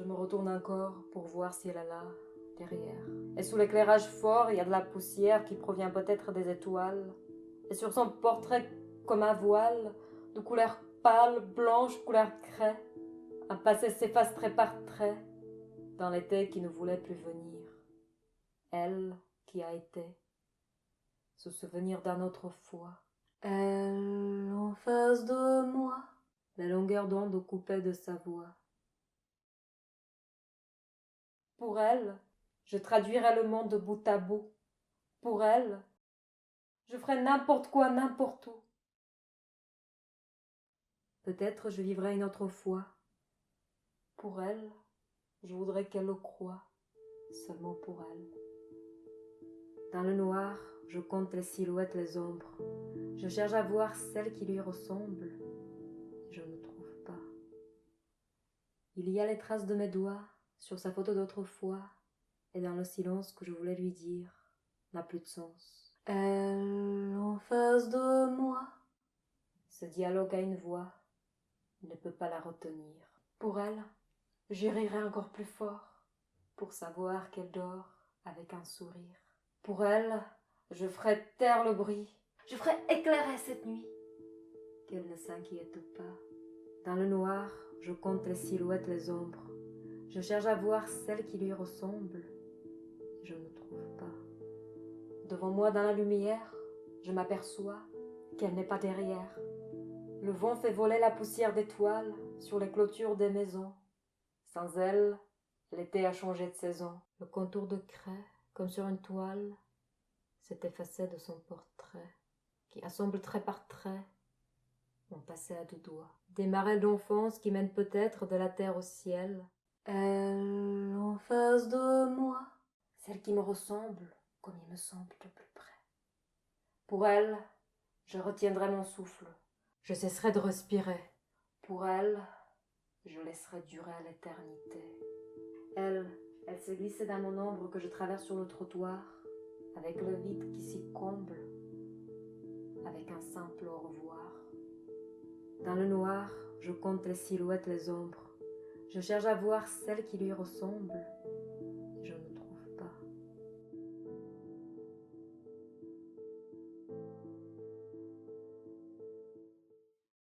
me retourne encore pour voir si elle est là, derrière. Et sous l'éclairage fort, il y a de la poussière qui provient peut-être des étoiles. Et sur son portrait, comme un voile, de couleur pâle, blanche, couleur craie, un passé s'efface trait par trait, dans l'été qui ne voulait plus venir. Elle qui a été, ce souvenir d'un autrefois. Elle en face de moi, la longueur d'onde coupée de sa voix. Pour elle, je traduirai le monde de bout à bout. Pour elle, je ferai n'importe quoi, n'importe où. Peut-être je vivrai une autre fois. Pour elle, je voudrais qu'elle le croie, seulement pour elle. Dans le noir, je compte les silhouettes, les ombres. Je cherche à voir celle qui lui ressemble. Je ne trouve pas. Il y a les traces de mes doigts sur sa photo d'autrefois, et dans le silence que je voulais lui dire n'a plus de sens. Elle en face de moi. Ce dialogue a une voix, il ne peut pas la retenir. Pour elle, je rirai encore plus fort, pour savoir qu'elle dort avec un sourire. Pour elle, je ferai taire le bruit, je ferai éclairer cette nuit, qu'elle ne s'inquiète pas. Dans le noir, je compte les silhouettes, les ombres. Je cherche à voir celle qui lui ressemble. Je ne trouve pas. Devant moi, dans la lumière, je m'aperçois qu'elle n'est pas derrière. Le vent fait voler la poussière d'étoiles sur les clôtures des maisons. Sans elle, l'été a changé de saison. Le contour de craie, comme sur une toile, s'est effacé de son portrait, qui assemble trait par trait mon passé à deux doigts. Des marais d'enfance qui mènent peut-être de la terre au ciel. Elle en face de moi, celle qui me ressemble comme il me semble de plus près. Pour elle, je retiendrai mon souffle, je cesserai de respirer. Pour elle, je laisserai durer à l'éternité. Elle s'est glissée dans mon ombre que je traverse sur le trottoir, avec le vide qui s'y comble, avec un simple au revoir. Dans le noir, je compte les silhouettes, les ombres. Je cherche à voir celle qui lui ressemble.